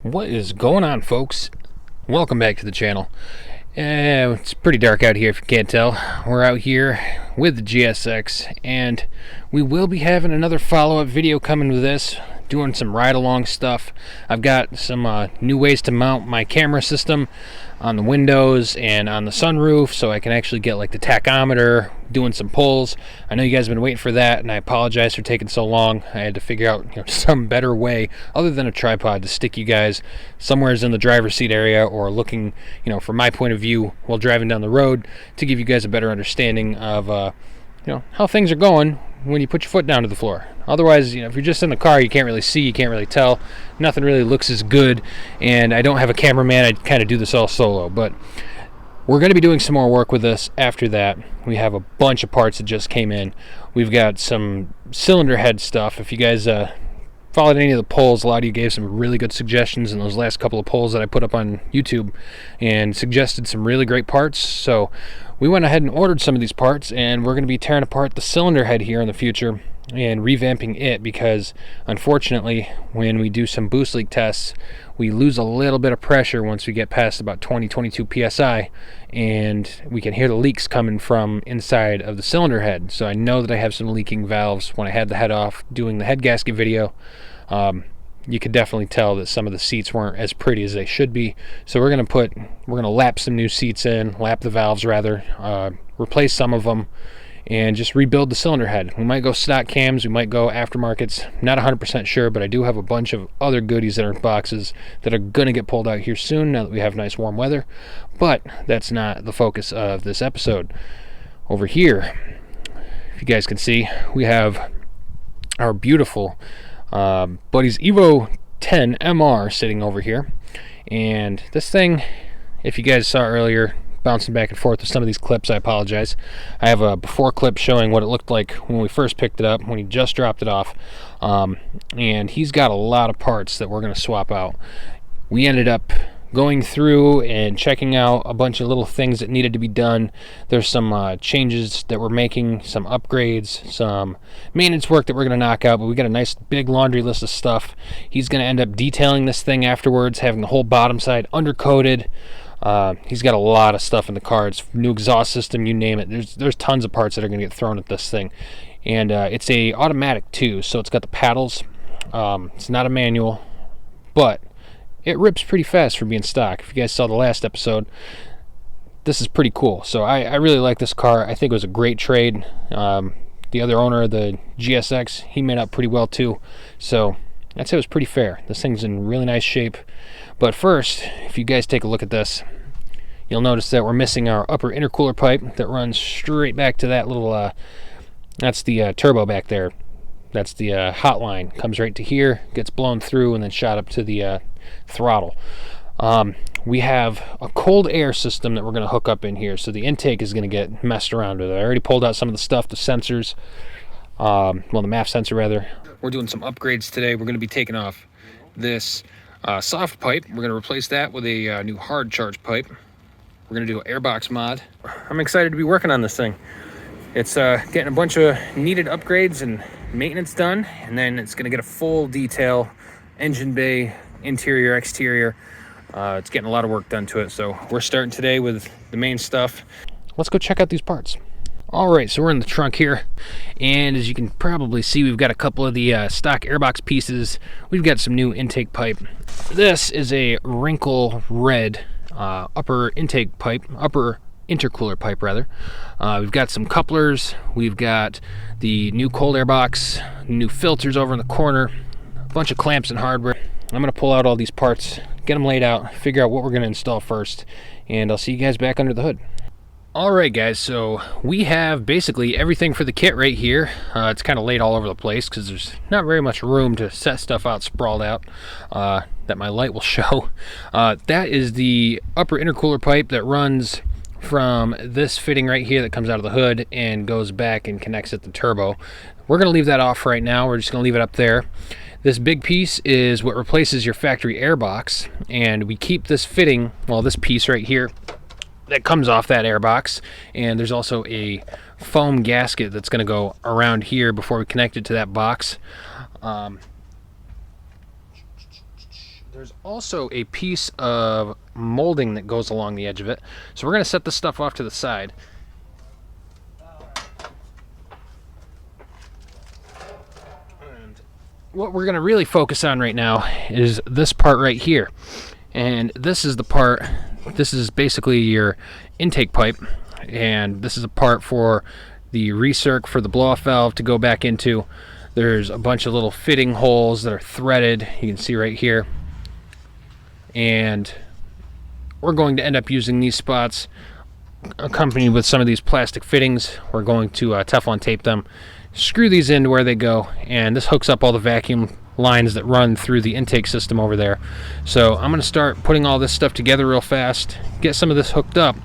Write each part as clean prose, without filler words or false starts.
What is going on, folks? Welcome back to the channel. It's pretty dark out here if you can't tell. We're out here with the GSX, and we will be having another follow-up video coming with this, doing some ride-along stuff. I've got some new ways to mount my camera system on the windows and on the sunroof, so I can actually get like the tachometer, doing some pulls. I know you guys have been waiting for that, and I apologize for taking so long. I had to figure out some better way other than a tripod to stick you guys somewheres in the driver's seat area, or looking from my point of view while driving down the road, to give you guys a better understanding of how things are going when you put your foot down to the floor. Otherwise, if you're just in the car, you can't really see, you can't really tell. Nothing really looks as good, and I don't have a cameraman. I kind of do this all solo, but we're going to be doing some more work with this after that. We have a bunch of parts that just came in. We've got some cylinder head stuff. If you guys followed any of the polls, a lot of you gave some really good suggestions in those last couple of polls that I put up on YouTube, and suggested some really great parts. So we went ahead and ordered some of these parts, and we're going to be tearing apart the cylinder head here in the future and revamping it, because unfortunately when we do some boost leak tests, we lose a little bit of pressure once we get past about 20-22 psi, and we can hear the leaks coming from inside of the cylinder head. So I know that I have some leaking valves. When I had the head off doing the head gasket video, you could definitely tell that some of the seats weren't as pretty as they should be. So we're gonna lap some new seats in, lap the valves rather, replace some of them, and just rebuild the cylinder head. We might go stock cams, we might go aftermarkets, not 100% sure, but I do have a bunch of other goodies that are in boxes that are gonna get pulled out here soon now that we have nice warm weather. But that's not the focus of this episode. Over here, if you guys can see, we have our beautiful buddy's EVO 10 MR sitting over here. And this thing, if you guys saw earlier, bouncing back and forth with some of these clips, I apologize. I have a before clip showing what it looked like when we first picked it up, when he just dropped it off. And he's got a lot of parts that we're going to swap out. We ended up going through and checking out a bunch of little things that needed to be done. There's some changes that we're making, some upgrades, some maintenance work that we're going to knock out, but we got a nice big laundry list of stuff. He's going to end up detailing this thing afterwards, having the whole bottom side undercoated. He's got a lot of stuff in the car. It's new exhaust system, you name it. There's tons of parts that are going to get thrown at this thing. And it's a automatic too, so it's got the paddles. It's not a manual, but it rips pretty fast for being stock. If you guys saw the last episode, this is pretty cool. So I really like this car. I think it was a great trade. The other owner of the GSX, he made out pretty well too. So I'd say it was pretty fair. This thing's in really nice shape. But first, if you guys take a look at this, you'll notice that we're missing our upper intercooler pipe that runs straight back to that little, that's the turbo back there. That's the hot line. Comes right to here, gets blown through, and then shot up to the throttle. We have a cold air system that we're going to hook up in here, so the intake is going to get messed around with. I already pulled out some of the stuff, the sensors, well, the MAF sensor rather. We're doing some upgrades today. We're going to be taking off this soft pipe. We're going to replace that with a new hard charge pipe. We're going to do an airbox mod. I'm excited to be working on this thing. It's getting a bunch of needed upgrades and maintenance done, and then it's going to get a full detail, engine bay, interior, exterior. It's getting a lot of work done to it, so we're starting today with the main stuff. Let's go check out these parts. All right, so we're in the trunk here, and as you can probably see, we've got a couple of the stock airbox pieces. We've got some new intake pipe. This is a wrinkle red upper intake pipe, upper intercooler pipe rather. We've got some couplers. We've got the new cold air box, new filters over in the corner, a bunch of clamps and hardware. I'm going to pull out all these parts, get them laid out, figure out what we're going to install first, and I'll see you guys back under the hood. Alright guys, so we have basically everything for the kit right here. It's kind of laid all over the place because there's not very much room to set stuff out sprawled out that my light will show. That is the upper intercooler pipe that runs from this fitting right here that comes out of the hood and goes back and connects at the turbo. We're going to leave that off right now. We're just going to leave it up there. This big piece is what replaces your factory airbox, and we keep this fitting, well, this piece right here that comes off that airbox, and there's also a foam gasket that's going to go around here before we connect it to that box. There's also a piece of molding that goes along the edge of it, so we're going to set this stuff off to the side. And what we're going to really focus on right now is this part right here, and this is the part. This is basically your intake pipe, and this is a part for the recirc for the blow-off valve to go back into. There's a bunch of little fitting holes that are threaded, you can see right here, and we're going to end up using these spots accompanied with some of these plastic fittings. We're going to Teflon tape them, screw these into where they go, and this hooks up all the vacuum lines that run through the intake system over there. So I'm going to start putting all this stuff together real fast, get some of this hooked up.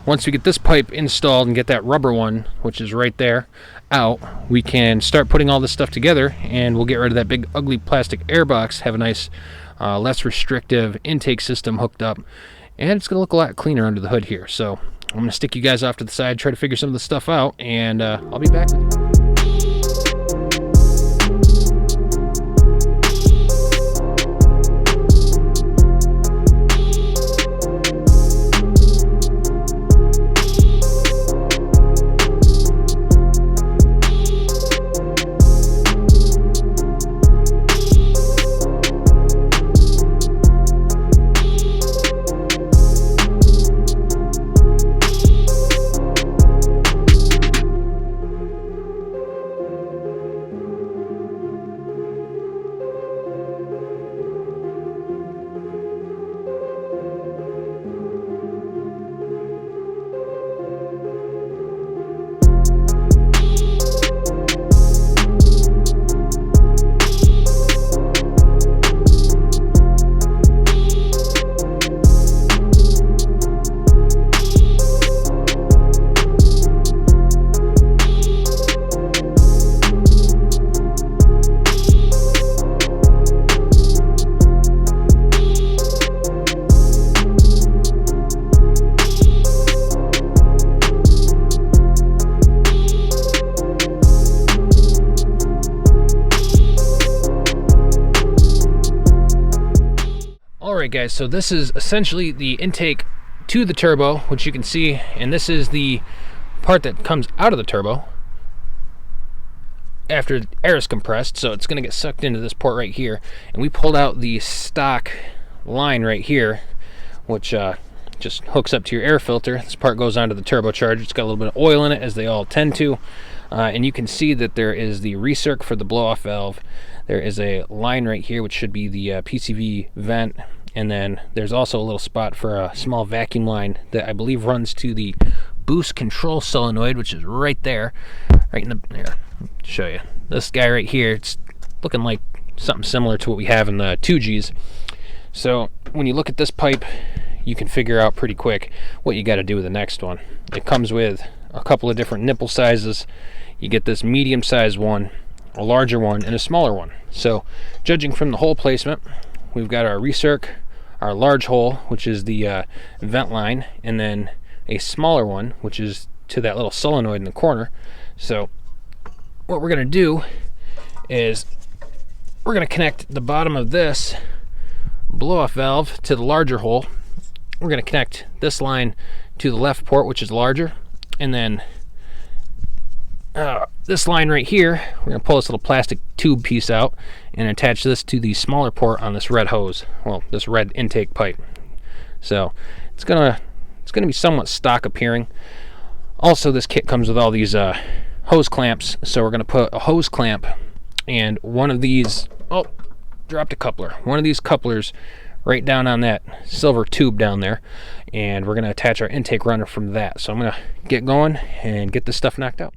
Once we get this pipe installed and get that rubber one, which is right there, out, we can start putting all this stuff together, and we'll get rid of that big ugly plastic airbox, have a nice less restrictive intake system hooked up, and it's going to look a lot cleaner under the hood here. So I'm going to stick you guys off to the side, try to figure some of the stuff out, and I'll be back with you. Alright guys, so this is essentially the intake to the turbo, which you can see, and this is the part that comes out of the turbo after air is compressed, so it's going to get sucked into this port right here. And we pulled out the stock line right here, which just hooks up to your air filter. This part goes onto the turbocharger. It's got a little bit of oil in it, as they all tend to, and you can see that there is the recirc for the blow-off valve. There is a line right here, which should be the PCV vent, and then there's also a little spot for a small vacuum line that I believe runs to the boost control solenoid, which is right there, right in the, here, show you. This guy right here, it's looking like something similar to what we have in the 2Gs. So when you look at this pipe, you can figure out pretty quick what you got to do with the next one. It comes with a couple of different nipple sizes. You get this medium sized one, a larger one, and a smaller one. So judging from the hole placement, we've got our recirc, our large hole, which is the vent line, and then a smaller one, which is to that little solenoid in the corner. So what we're going to do is we're going to connect the bottom of this blow-off valve to the larger hole. We're going to connect this line to the left port, which is larger, and then this line right here, we're going to pull this little plastic tube piece out and attach this to the smaller port on this red hose, well, this red intake pipe. So it's gonna be somewhat stock appearing. Also, this kit comes with all these hose clamps, so we're going to put a hose clamp and one of these, oh, dropped a coupler. One of these couplers right down on that silver tube down there, and we're going to attach our intake runner from that. So I'm going to get going and get this stuff knocked out.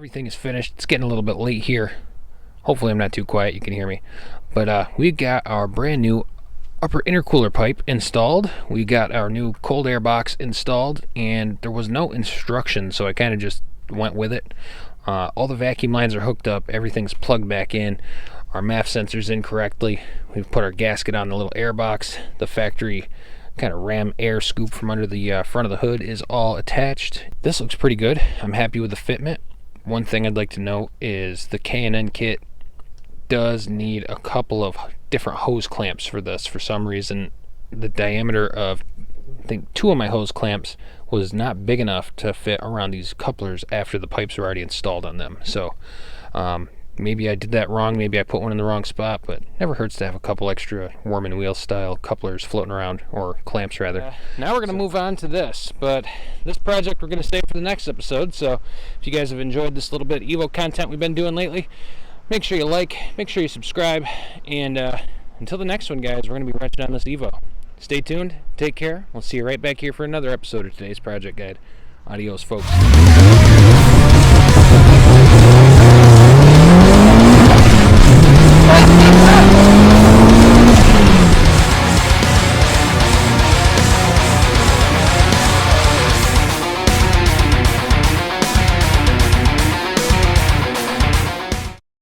Everything is finished. It's getting a little bit late here. Hopefully I'm not too quiet, you can hear me. But we got our brand new upper intercooler pipe installed. We got our new cold air box installed, and there was no instruction, so I kind of just went with it. All the vacuum lines are hooked up. Everything's plugged back in. Our MAF sensor's in correctly. We've put our gasket on the little air box. The factory kind of ram air scoop from under the front of the hood is all attached. This looks pretty good. I'm happy with the fitment. One thing I'd like to note is the K&N kit does need a couple of different hose clamps for this. For some reason, the diameter of, I think, 2 of my hose clamps was not big enough to fit around these couplers after the pipes were already installed on them. So maybe I did that wrong. Maybe I put one in the wrong spot, but never hurts to have a couple extra worm and wheel style couplers floating around, or clamps rather. Now we're going to move on to this, but this project we're going to save for the next episode. So if you guys have enjoyed this little bit of EVO content we've been doing lately, make sure you like, make sure you subscribe, and until the next one, guys, we're going to be wrenching on this EVO. Stay tuned, take care, we'll see you right back here for another episode of today's project guide. Adios, folks.